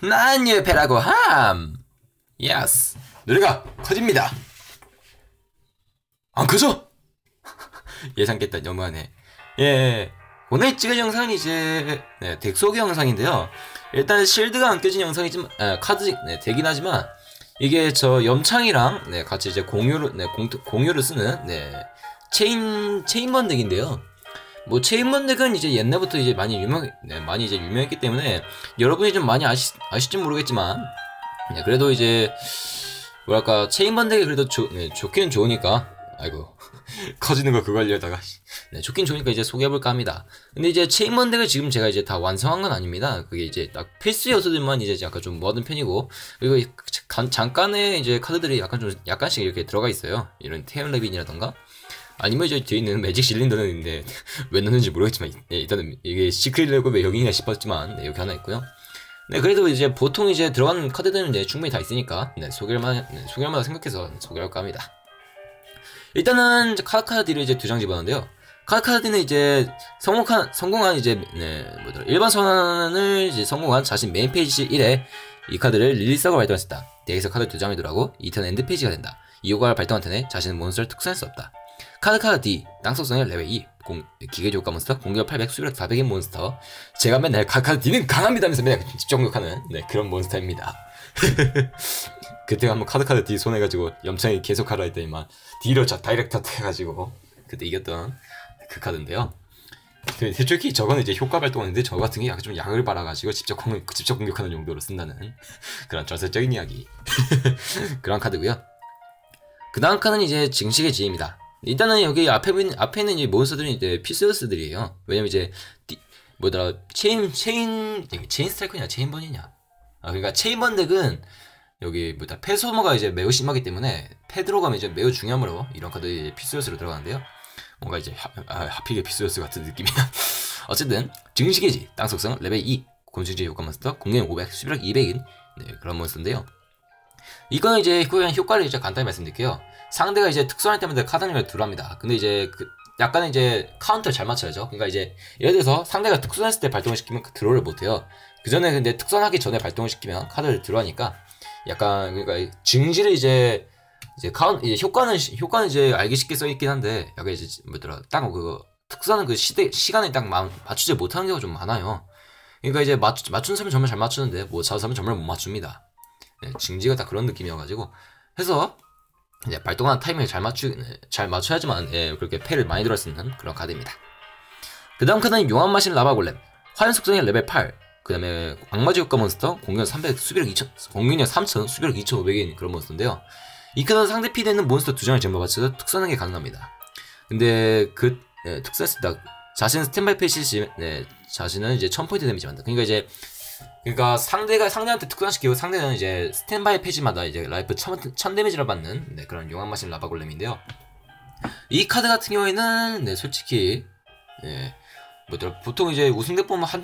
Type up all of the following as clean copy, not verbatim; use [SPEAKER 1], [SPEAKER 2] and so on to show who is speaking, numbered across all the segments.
[SPEAKER 1] 난 옆에라고 함. 예스. 노래가 커집니다. 안 커져? 예상했다. 너무하네. 예. 오늘 찍은 영상은 이제 덱 소개 영상인데요. 일단 실드가 안 껴진 영상이지만 카드 되긴 하지만 이게 저 염창이랑 같이 이제 공유를 쓰는 체인번 덱인데요. 뭐 체인번 덱은 이제 옛날부터 이제 많이 유명했기 때문에 여러분이 좀 많이 아실지 모르겠지만 그래도 이제 뭐랄까 체인번 덱이 그래도 좋기는 좋으니까 아이고 커지는 거 그거 하려다가 좋긴 좋으니까 이제 소개해볼까 합니다. 근데 이제 체인번 덱을 지금 제가 이제 다 완성한 건 아닙니다. 그게 이제 딱 필수 요소들만 이제 약간 좀 모아둔 편이고, 그리고 잠깐의 이제 카드들이 약간씩 이렇게 들어가 있어요. 이런 테일레빈이라던가 아니면 이제 뒤에 있는 매직 실린더는 있는데 왜 넣는지 모르겠지만 일단은 이게 시크릿레고 왜 여기냐 싶었지만 여기 하나 있고요. 그래도 이제 보통 이제 들어가는 카드들은 충분히 다 있으니까 소개할만하다 생각해서 소개할까 합니다. 일단은 카드를 이제 2장 집어넣는데요. 카드는 이제 성공한 이제 일반 선언을 이제 성공한 자신 메인 페이지 1에 이 카드를 릴리스하고 발동했다. 덱에서 카드 2장을 들어가고 2턴 엔드 페이지가 된다. 이 효과를 발동한 턴에 자신은 몬스터를 특수할 수 없다. 카드 D 땅속성의 레벨 2 기계조 효과 몬스터 공격 800 수비력 400인 몬스터. 제가 맨날 카드 D는 강합니다면서 맨날 집중 공격하는 그런 몬스터입니다. 그때 한번 카드 D 손해가지고 염창이 계속 하라 했더니만 D로 다이렉트 해가지고 그때 이겼던 그 카드인데요. 솔직히 저거는 이제 효과 발동하는데 저 같은 게 약간 좀 약을 발아가지고 직접 공격하는 용도로 쓴다는 그런 전설적인 이야기. 그런 카드고요. 그 다음 카드는 이제 증식의 지혜입니다. 일단은 여기 앞에 있는 이 몬스터들이 이제 피스요스들이에요. 왜냐면 이제 체인 스트라이크냐 체인번이냐. 그러니까 체인번 덱은 여기 패소모가 이제 매우 심하기 때문에 패드로가면 이제 매우 중요하므로 이런 카드 피스요스로 들어가는데요. 뭔가 이제 하필게 피스요스 같은 느낌이야. 어쨌든 증식의지 땅속성 레벨 2 곤충지의 효과 몬스터 공격 500 수비력 200인 그런 몬스터인데요. 이거는 이제 그냥 효과를 이제 간단히 말씀드릴게요. 상대가 이제 특수할 때마다 카드 능력을 들어갑니다. 근데 이제 약간은 이제 카운터를 잘 맞춰야죠. 그러니까 이제 예를 들어서 상대가 특수했을 때 발동을 시키면 드로우를 못해요. 그 전에 근데 특선하기 전에 발동을 시키면 카드를 들어가니까 약간 그러니까 증지를 이제 효과는 이제 알기 쉽게 써 있긴 한데 약간 이제 딱 특수하는 그 시간에 딱 맞추지 못하는 경우가 좀 많아요. 그러니까 이제 맞추는 사람은 정말 잘 맞추는데 못 찾는 사람은 정말 못 맞춥니다. 증지가 딱 그런 느낌이어가지고 해서 이제 발동하는 타이밍을 잘 맞춰야지만 그렇게 패를 많이 들을 수 있는 그런 카드입니다. 그 다음 카드는 용암 마신 라바 골렘 화염 속성의 레벨 8. 그 다음에 악마지 효과 몬스터 공격 300 수비력 2000 공격력 3000 수비력 2500인 그런 몬스터인데요. 이 카드는 상대 피드에 있는 몬스터 2장을 전부 맞춰서 특수하는 게 가능합니다. 근데 특수했을 때 자신은 스탠바이 페이지 자신은 이제 1000포인트 데미지 받는다. 그러니까 상대한테 특수시키고 상대는 이제 스탠바이 페이지마다 이제 라이프 1000 데미지를 받는 그런 용암 마신 라바 골렘인데요. 이 카드 같은 경우에는 솔직히 보통 이제 우승덱 보면 한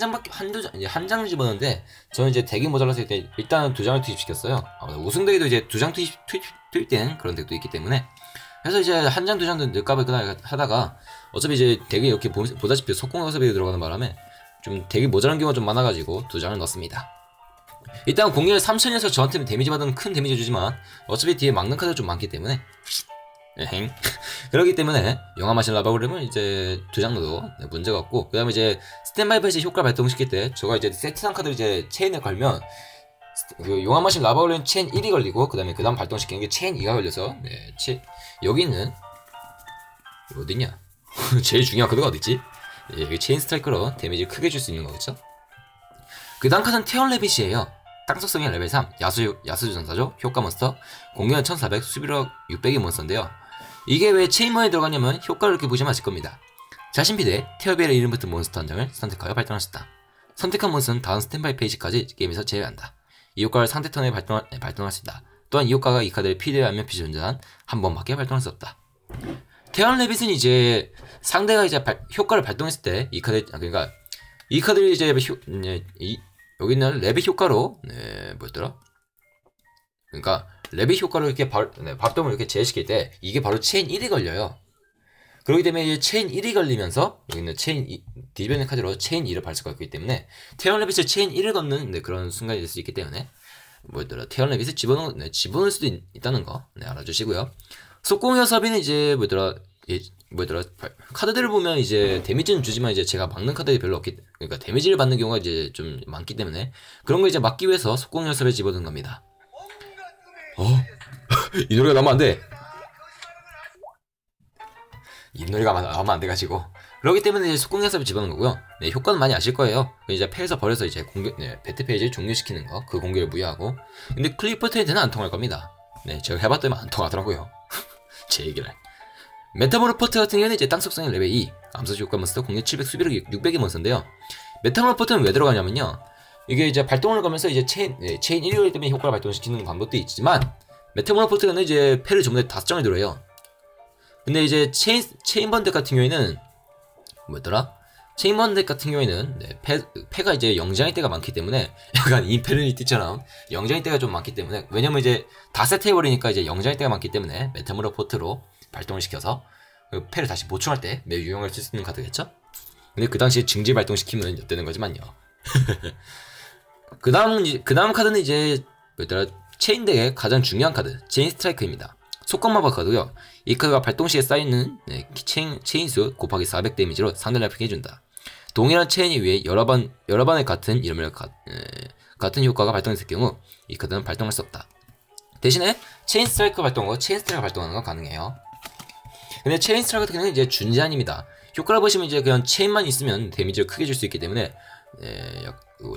[SPEAKER 1] 장을 집었는데 저는 이제 덱이 모자라서 일단 2장을 투입시켰어요. 우승덱에도 이제 2장 투입된 그런 덱도 있기 때문에 그래서 이제 한 장 2장도 늦값을 하다가 어차피 이제 덱이 이렇게 보다시피 속공여섭이 들어가는 바람에 좀 덱이 모자란 경우가 좀 많아가지고 2장을 넣습니다. 일단 공격을 3000에서 저한테는 데미지 받으면 큰 데미지 주지만 어차피 뒤에 막는 카드가 좀 많기 때문에 그렇기 때문에 용암 마신 라바 골렘은 이제 2장 넣어도 문제가 없고, 그 다음에 이제 스탠바이 패시 효과 발동시킬 때 저가 이제 세트상 카드를 이제 체인에 걸면 용암 마신 라바 골렘 체인 1이 걸리고 그 다음 발동시키는 게 체인 2가 걸려서 여기 있는 이거 어딨냐 제일 중요한 카드가 어딨지? 여기 체인 스트라이크로 데미지를 크게 줄 수 있는 거겠죠? 그 다음 카드는 테온 레빗이에요. 땅속성의 레벨 3 야수 전사죠. 효과 몬스터 공격력 1400 수비력 600의 몬스터인데요. 이게 왜 체인머에 들어가냐면 효과를 이렇게 보시면 아실 겁니다. 자신 피드에 테어벨의 이름 붙은 몬스터 한 장을 선택하여 발동하셨다. 선택한 몬스터는 다음 스탠바이 페이지까지 게임에서 제외한다. 이 효과를 상대 턴에 발동할 수 있다. 또한 이 효과가 이 카드를 피드에 안면 피지 존재한 한 번밖에 발동할 수 없다. 테온 레빗은 이제 상대가 이제 효과를 발동했을 때 이 카드를 이제 여기 있는 레빗 효과로 뭐였더라? 그러니까 레빗 효과로 이렇게 발동을 이렇게 제외시킬 때 이게 바로 체인 1이 걸려요. 그렇기 때문에 이제 체인 1이 걸리면서 여기는 체인 2, 디지벨링 카드로 체인 2를 발수가 있기 때문에 테온 레빗을 체인 1을 걷는 네, 그런 순간이 될 수 있기 때문에 뭐더라 테온 레빗을 집어넣을 수도 있다는 거 네, 알아주시고요. 속공격 섭비는 이제 뭐더라 카드들을 보면 이제 데미지는 주지만 이제 제가 막는 카드들이 별로 없기 그러니까 데미지를 받는 경우가 이제 좀 많기 때문에 그런 거 이제 막기 위해서 속공격 섭비를 집어넣은 겁니다. 이 노래가 나오면 안 돼. 이 노래가 나오면 안 돼가지고 그렇기 때문에 이제 속공격 섭비 집어넣은 거고요. 네, 효과는 많이 아실 거예요. 이제 패에서 버려서 이제 공격 배트 페이지를 종료시키는 거 그 공격을 무효하고 근데 클리퍼 트렌드는 안 통할 겁니다. 네, 제가 해봤더니 안 통하더라고요. 제 얘기를. 메타모르포트 같은 경우는 이제 땅 속성의 레벨 2 암수 효과 몬스터 공격 700 수비력 600의 몬스터인데요. 메타모르포트는 왜 들어가냐면요. 이게 이제 발동을 가면서 이제 체인 1위 때문에 효과를 발동시키는 방법도 있지만 메타모르포트는 이제 패를 전부 다 5장을 들어요. 근데 이제 체인번 덱 같은 경우에는 뭐였더라? 체인번 덱 같은 경우에는 네, 패가 이제 영장일 때가 많기 때문에 약간 인페르니티처럼 영장일 때가 좀 많기 때문에 왜냐면 이제 다 세트해버리니까 이제 영장일 때가 많기 때문에 메타모르포트로 발동을 시켜서 그 패를 다시 보충할 때 매우 유용할 수 있는 카드겠죠? 근데 그 당시에 증지 발동시키면 엿되는 거지만요. 그 다음 카드는 이제 뭐더라 체인 덱의 가장 중요한 카드 체인 스트라이크입니다. 속광마법 카드고요. 이 카드가 발동 시에 쌓이는 네, 체인수 곱하기 400 데미지로 상대를 해준다. 동일한 체인이 위에 여러 번의 같은 이름을 같은 효과가 발동했을 경우 이 카드는 발동할 수 없다. 대신에 체인 스트라이크 발동과 체인 스트라이크 발동하는 건 가능해요. 근데 체인 스트라이크 같은 경우는 이제 준제한입니다. 효과를 보시면 이제 그냥 체인만 있으면 데미지를 크게 줄 수 있기 때문에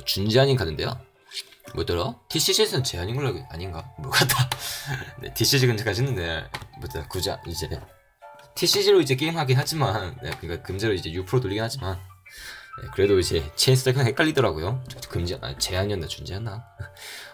[SPEAKER 1] 준제한인 카드인데요. 뭐더라? TCG에서는 제한인 걸로 아닌가? 뭐 같다. 네, TCG 근처까지는 뭐더라? 굳이 이제 TCG로 이제 게임하긴 하지만 그러니까 금제로 이제 6% 돌리긴 하지만 그래도 이제 체인 스트라이커는 헷갈리더라고요. 제한이었나 준제였나?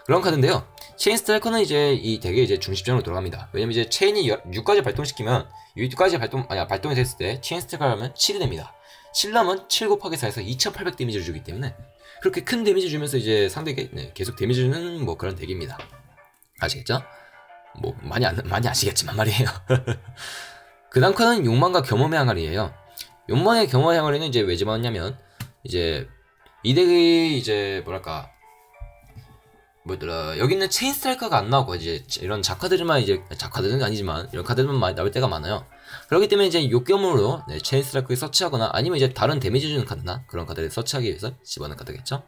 [SPEAKER 1] 그런 카드인데요. 체인 스트라이커는 이제 이 덱의 이제 중심점으로 돌아갑니다. 왜냐면 이제 체인이 6까지 발동시키면 6까지 발동이 됐을 때 체인 스트라이커를 하면 7이 됩니다. 7나면 7 곱하기 4에서 2800 데미지를 주기 때문에 그렇게 큰 데미지 주면서 이제 상대에게 계속 데미지 주는 뭐 그런 덱입니다. 아시겠죠? 뭐 많이 아시겠지만 말이에요. 그 다음 카드는 욕망과 겸험의 항아리예요. 욕망의 겸험의 항아리는 이제 왜 집어넣냐면 이제 이 덱이 이제 뭐랄까 뭐더라 여기 있는 체인 스트라이커가 안 나오고 이제 이런 작카드들만 이제 작카드는 아니지만 이런 카드들만 나올 때가 많아요. 그렇기 때문에 이제 욕겸으로 체인 스트라이커를 서치하거나 아니면 이제 다른 데미지 주는 카드나 그런 카드를 서치하기 위해서 집어넣은 카드겠죠.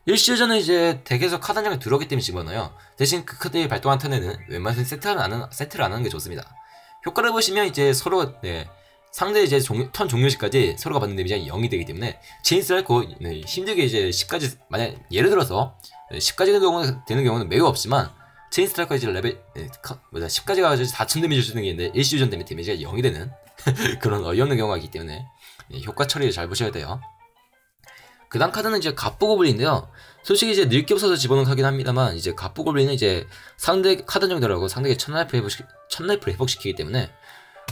[SPEAKER 1] 일시전은 이제 덱에서 카드 한 장을 들어오기 때문에 집어넣어요. 대신 그 카드의 발동한 턴에는 웬만해서 세트를 안 하는 게 좋습니다. 효과를 보시면 이제 서로 상대 이제 턴 종료 시까지 서로가 받는 데미지가 0이 되기 때문에 체인 스트라이커 힘들게 이제 10까지 만약 예를 들어서 10까지 되는 경우는 매우 없지만 체인 스트라이커 이제 레벨 10까지 가지고 4000 데미지 주는 게 있는데 일시전 때문에 데미지가 0이 되는 그런 어이없는 경우가 있기 때문에 효과 처리를 잘 보셔야 돼요. 그 다음 카드는 이제 갑부고블린인데요. 솔직히 이제 늘 게 없어서 집어넣은 카긴 합니다만 이제 갑부고블린은 이제 상대 카드 정도라고 상대에게 천라이프를 회복시키기 때문에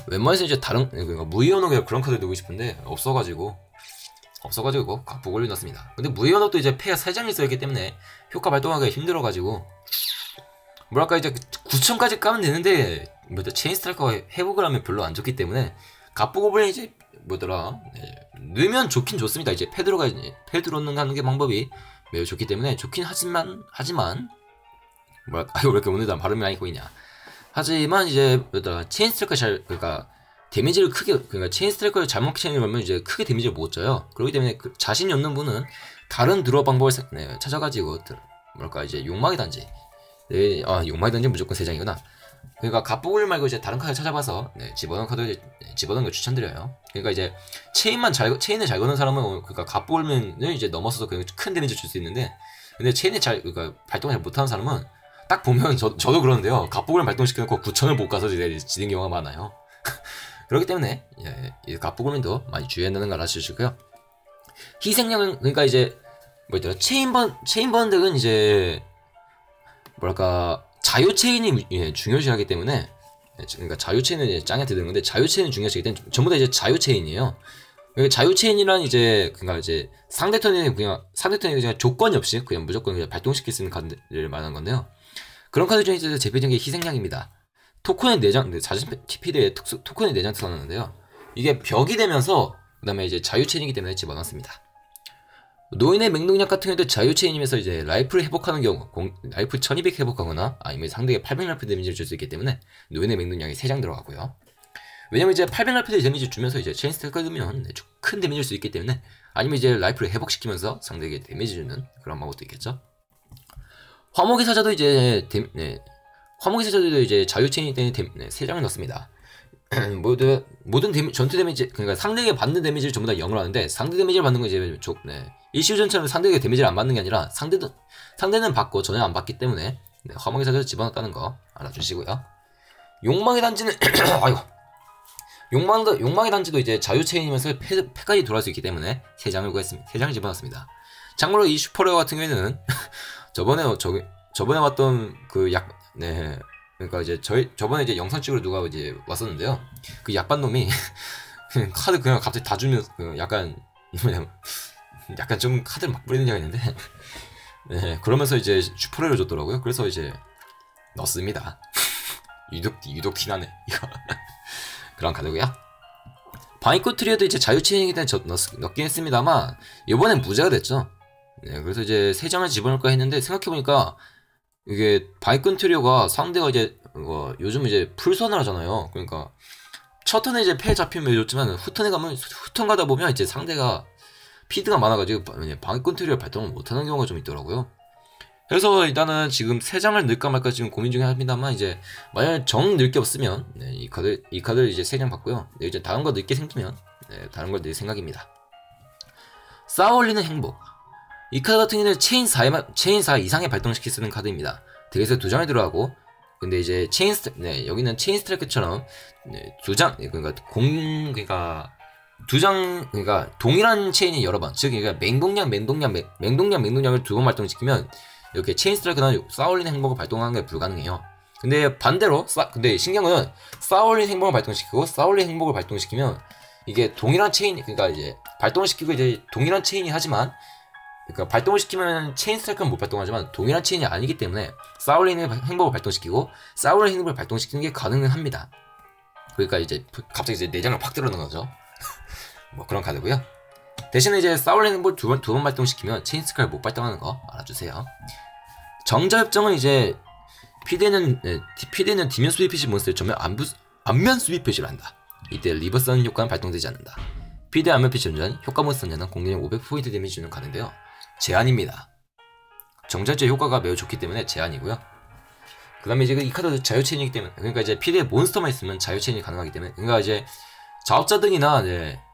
[SPEAKER 1] 웬만해서 이제 다른 그러니까 무이언옥이나 그런 카드 넣고 싶은데 없어가지고 갑부고블린 넣었습니다. 근데 무이언옥도 이제 패가 3장이 써있기 때문에 효과 발동하기가 힘들어가지고 뭐랄까 이제 9000까지 까면 되는데 체인 스트라이커가 회복을 하면 별로 안 좋기 때문에 갑부고블린 이제 뭐더라 넣으면 좋긴 좋습니다. 이제 패드로 넣는 게 방법이 매우 좋기 때문에 좋긴 하지만 뭐랄까 왜 이렇게 오늘 난 발음이 많이 꼬이냐. 하지만 이제 뭐더라 체인 스트라이커 그러니까 데미지를 크게 그러니까 체인 스트라이커를 잘못 체인을 걸면 이제 크게 데미지를 못 줘요. 그렇기 때문에 자신이 없는 분은 다른 드로어 방법을 찾아가지고 뭐랄까 이제 욕망의 단지 욕망의 단지 무조건 3장이구나. 그러니까 갑부고블린 말고 이제 다른 카드 찾아봐서 집어넣은 카드 집어넣은 걸 추천드려요. 그러니까 이제 체인을 잘 거는 사람은 그러니까 갑부고블린을 이제 넘어서서 그냥 큰 데미지 줄 수 있는데 근데 그러니까 발동을 잘 못하는 사람은 딱 보면 저도 그러는데요. 갑부고블린 발동시켜놓고 9000을 못 가서 지는 경우가 많아요. 그렇기 때문에 이 갑부고블린도 많이 주의해야 되는 걸 알아주시고요. 희생양은 그러니까 이제 뭐였더라 체인번 덱은 이제 뭐랄까 자유 체인이 중요시하기 때문에 그러니까 자유 체인은 짱한테 드는 건데 자유 체인이 중요시하기 때문에 전부 다 이제 자유 체인이에요. 그러니까 자유 체인이란 이제 그러니까 이제 상대턴이 그냥 조건이 없이 그냥 무조건 그냥 발동시킬 수 있는 카드를 말하는 건데요. 그런 카드 중에 대표적인 게 희생양입니다. 토큰의 4장, 자신 TPD에 토큰의 4장 틀어놨는데요. 이게 벽이 되면서 그 다음에 이제 자유체인이기 때문에 집어넣습니다. 노인의 맹독약 같은 경우도 자유체인이면서 이제 라이프를 회복하는 경우 라이프 1200 회복하거나 아니면 상대에게 800 라이프 데미지를 줄 수 있기 때문에 노인의 맹독약이 3장 들어가고요. 왜냐면 이제 800 라이프 데미지 주면서 이제 체인 스택을 넣으면 큰 데미지를 줄 수 있기 때문에 아니면 이제 라이프를 회복시키면서 상대에게 데미지 주는 그런 방법도 있겠죠. 화목의 사자도 이제 화목의 사자도 이제 자유체인이 때문에 3장을 넣습니다. 모든 전투 데미지, 그러니까 상대에게 받는 데미지를 전부 다 0으로 하는데 상대 데미지를 받는 건 이제 일시전처럼 상대에게 데미지를 안 받는 게 아니라 상대는 받고 전혀 안 받기 때문에 화목의 사자를 집어넣었다는 거 알아주시고요. 욕망의 단지는 아이고 욕망의 단지도 이제 자유체인이면서 패까지 돌아갈 수 있기 때문에 3장을 구했습니다. 3장을 집어넣었습니다. 참고로 이 슈퍼레어 같은 경우에는 저번에 왔던 그러니까 이제 저번에 이제 영상 찍으러 누가 이제 왔었는데요. 그 약반 놈이 카드 그냥 갑자기 다 주면 약간 좀 카드를 막 뿌리는 데가 있는데 네, 그러면서 이제 슈퍼레어를 줬더라고요. 그래서 이제 넣었습니다. 유독 티나네 이거. 그런 카드고요. 바이코 트리어도 이제 자유체인이기 때문에 넣긴 했습니다만 이번엔 무죄가 됐죠. 네, 그래서 이제 3장을 집어넣을까 했는데 생각해보니까 이게 바이콘 트리오가 상대가 이제 요즘 이제 풀선을 하잖아요. 그러니까 첫 턴에 이제 패 잡히면 좋지만 후턴 가다 보면 이제 상대가 피드가 많아가지고 바이콘 트리오 발동을 못하는 경우가 좀 있더라고요. 그래서 일단은 지금 3장을 넣을까 말까 지금 고민 중에 합니다만 이제 만약 정 넣을 게 없으면 이 카드를 이제 3장 받고요. 이제 다른 거 넣을 게 생기면 다른 걸 넣을 생각입니다. 쌓아올리는 행복. 이 카드 같은 경우는 체인 4 이상에 발동시킬 수 있는 카드입니다. 덱에서 2장이 들어가고, 근데 이제 여기는 체인 스트라이크처럼 2장, 그러니까 동일한 체인이 여러 번, 즉, 그러니까 맹독약을 2번 발동시키면 이렇게 체인 스트라이크나 쌓아올리는 행복을 발동하는 게 불가능해요. 근데 반대로, 근데 신기한 거는 쌓아올리는 행복을 발동시키고, 쌓아올리는 행복을 발동시키면 이게 동일한 체인, 그러니까 이제 발동시키고 이제 동일한 체인이 하지만 그러니까 발동을 시키면 체인 스트라이크는 못 발동하지만 동일한 체인이 아니기 때문에 쌓아올리는 행복을 발동시키고 쌓아올리는 행복을 발동시키는 게 가능합니다. 그러니까 이제 갑자기 이제 내장을 팍 들어오는 거죠. 뭐 그런 카드고요. 대신에 이제 쌓아올리는 행복을 두 번 발동시키면 체인 스트라이크를 못 발동하는 거 알아주세요. 정자협정은 이제 피드에는 디면 수비 표시 몬스터를 전면 안면 수비 표시를 한다. 이때 리버스하는 효과는 발동되지 않는다. 피드의 안면 표시 전전 효과 몬스터 전자는 공격력 500포인트 데미지 주는 카드인데요. 제한입니다. 정자제 효과가 매우 좋기 때문에 제한이고요. 그 다음에 이제 이 카드도 자유체인이기 때문에, 그러니까 이제 피드에 몬스터만 있으면 자유체인이 가능하기 때문에, 그러니까 이제 자업자등이나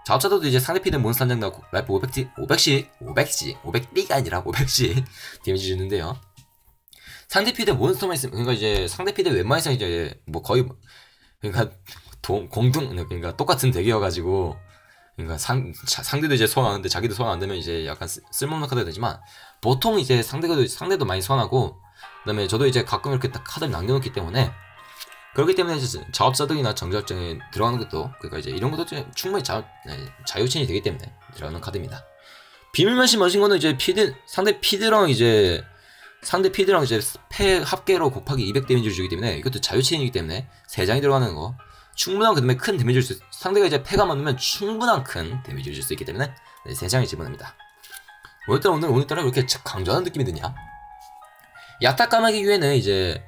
[SPEAKER 1] 자업자등도 이제 상대 피드 몬스터 한 장 나오고 라이프 500B가 아니라 500씩 데미지 주는데요. 상대 피드 몬스터만 있으면, 그러니까 이제 상대 피드 웬만해서 이제 뭐 거의 그러니까 그러니까 똑같은 덱이어가지고. 그러니까 상대도 이제 소환 안 하는데 자기도 소환 안 되면 이제 약간 쓸모없는 카드가 되지만 보통 이제 상대도 많이 소환하고 그 다음에 저도 이제 가끔 이렇게 딱 카드를 남겨놓기 때문에 그렇기 때문에 이제 자업자득이나 정자협정에 들어가는 것도 그러니까 이제 이런 것도 충분히 자유체인이 되기 때문에 들어가는 카드입니다. 비밀만심 머신 거는 이제 상대 피드랑 이제 패 합계로 곱하기 200 데미지를 주기 때문에 이것도 자유체인이기 때문에 3장이 들어가는 거 충분한 그 다음에 큰 데미지를 줄 수, 상대가 이제 패가 많으면 충분한 큰 데미지를 줄 수 있기 때문에 3장을 집어넣습니다. 오늘따라 왜 이렇게 강조하는 느낌이 드냐? 야타 까마귀 기회는 이제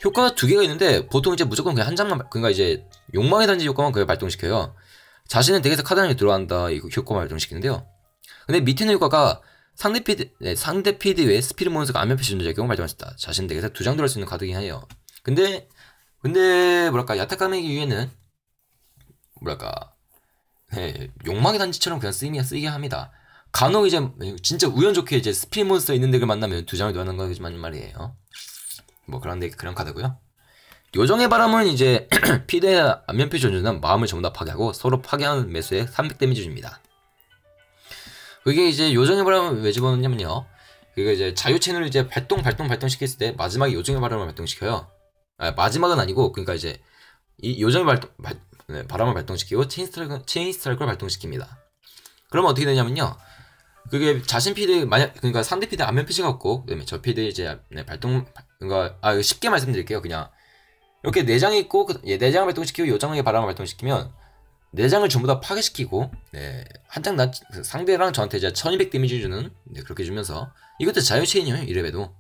[SPEAKER 1] 효과가 2개가 있는데 보통 이제 무조건 그냥 한 장만, 그러니까 이제 욕망의 단지 효과만 그걸 발동시켜요. 자신은 덱에서 카드 하나 들어간다 이 효과만 발동시키는데요. 근데 밑에 있는 효과가 상대 피드 외에 스피드 몬스터가 안면 표시 존재의 경우 발동할 수 있다. 자신 덱에서 2장 들어갈 수 있는 카드이긴 해요. 근데 뭐랄까 야타 까마귀 위에는 뭐랄까 욕망의 단지처럼 그냥 쓰이게 합니다. 간혹 이제 진짜 우연 좋게 이제 스피드 몬스터 있는 덱을 만나면 2장을 넣는 거지만 말이에요. 뭐 그런 카드고요. 요정의 바람은 이제 피드의 안면 표시 존재는 마음을 전부 다 파괴하고 서로 파괴하는 매수에 300 데미지 줍니다. 그게 이제 요정의 바람을 왜 집어넣냐면요. 그게 이제 자유체인을 이제 발동시켰을 때 마지막에 요정의 바람을 발동시켜요. 마지막은 아니고, 그러니까 이제 이 요정의 바람을 발동시키고 체인 스트라이크를 발동시킵니다. 그러면 어떻게 되냐면요. 그게 자신 피드 그러니까 상대 피드 안면 표시가 없고, 그다음에 저 피드 이제 그러니까 쉽게 말씀드릴게요. 그냥 이렇게 4장이 있고 4장을 발동시키고 요정의 바람을 발동시키면 4장을 전부 다 파괴시키고 네, 한 장 상대랑 저한테 이제 1200 데미지 주는 네, 그렇게 주면서 이것도 자유체인이에요. 이래봬도.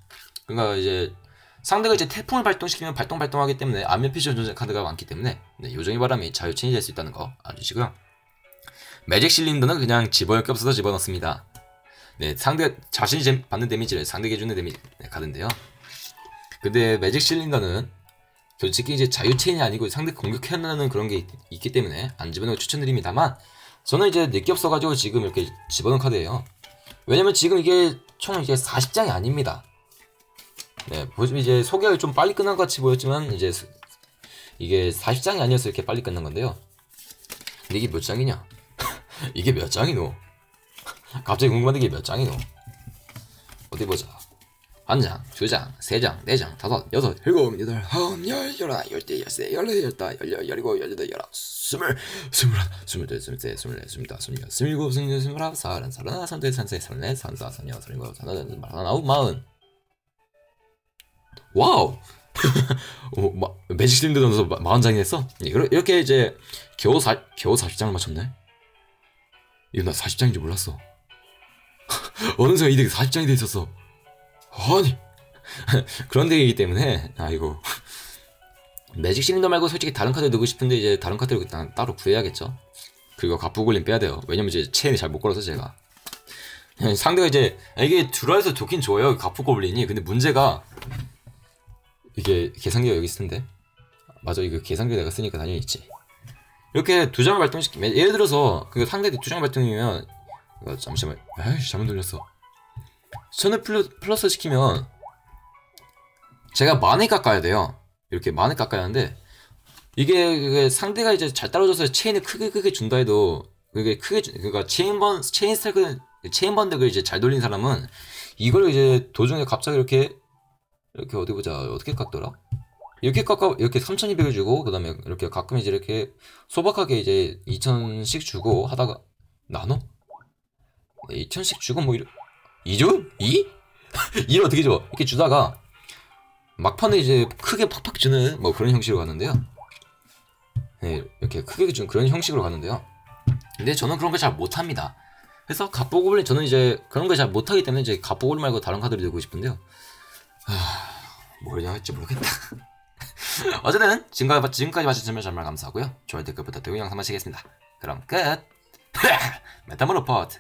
[SPEAKER 1] 그러니까 이제 상대가 이제 태풍을 발동시키면 발동하기 때문에 안면 피지컬 존재 카드가 많기 때문에 네, 요정의 바람이 자유체인이 될 수 있다는 거 알아주시고요. 매직 실린더는 그냥 집어넣을 게 없어서 집어넣습니다. 네, 상대 자신이 받는 데미지를 상대에게 주는 데미지 네, 카드인데요. 근데 매직 실린더는 솔직히 이제 자유체인이 아니고 상대 공격해내는 그런 게 있기 때문에 안 집어넣고 추천드립니다만 저는 이제 내게 없어가지고 지금 이렇게 집어넣은 카드예요. 왜냐면 지금 이게 총 이게 40장이 아닙니다. 네, 보시면 이제 소개가 좀 빨리 끝난 것 같이 보였지만 이제 이게 40장이 아니어서 이렇게 빨리 끝난 건데요. 근데 이게 몇 장이냐? 이게 몇 장이노? 갑자기 궁금한데 이게 몇 장이노? 어디 보자. 1장, 2장, 3장, 4장, 5, 6, 7, 8, 9, 10, 11, 12, 13, 14, 15, 16, 17, 18, 20, 21, 22, 23, 24, 25, 26, 27, 28, 29, 30, 31, 32, 33, 34, 35, 36, 37, 38, 40. 와우! 매직 실린더 넣어서 40장이 됐어? 이렇게 이제 겨우 40장을 맞췄네? 이거 나 40장인지 몰랐어. 어느 순간 이득 40장이 돼 있었어. 아니 그런 덱이기 때문에 이거 매직 실린더 말고 솔직히 다른 카드 넣고 싶은데 이제 다른 카드를 따로 구해야겠죠. 그리고 갑부골림 빼야 돼요. 왜냐면 이제 체인이 잘 못 걸어서 제가 상대가 이제 이게 드라에서 좋긴 좋아요 갑부골림이. 근데 문제가 이게 계산기가 여기 있을 텐데 맞아 이거 계산기 내가 쓰니까 당연히 있지. 이렇게 2장을 발동시키면 예를 들어서 그 상대도 2장 발동이면 잠시만 에이 잘못 돌렸어. 천을 플러스 시키면 제가 많이 깎아야 돼요. 이렇게 많이 깎아야 하는데 이게 상대가 이제 잘 따라줘서 체인을 크게 준다 해도 그게 그러니까 체인 번덱을 이제 잘 돌린 사람은 이걸 이제 도중에 갑자기 이렇게 어디 보자 어떻게 깎더라? 이렇게 3200을 주고 그다음에 이렇게 가끔 이제 이렇게 소박하게 이제 2000씩 주고 하다가 나눠? 2000씩 주고 뭐 2조? 2? 2를 어떻게 줘? 이렇게 주다가 막판에 이제 크게 팍팍 주는 뭐 그런 형식으로 가는데요. 네, 이렇게 크게 준 그런 형식으로 가는데요. 근데 저는 그런 걸 잘 못합니다. 그래서 갑보골린 저는 이제 그런 걸 잘 못하기 때문에 이제 갑보골린 말고 다른 카드를 들고 싶은데요. 뭘 할지 모르겠다. 어쨌든 지금까지 봐주셔서 정말 감사하고요. 좋아요 댓글 부탁드리고 영상 마치겠습니다. 그럼 끝. 메타모르포트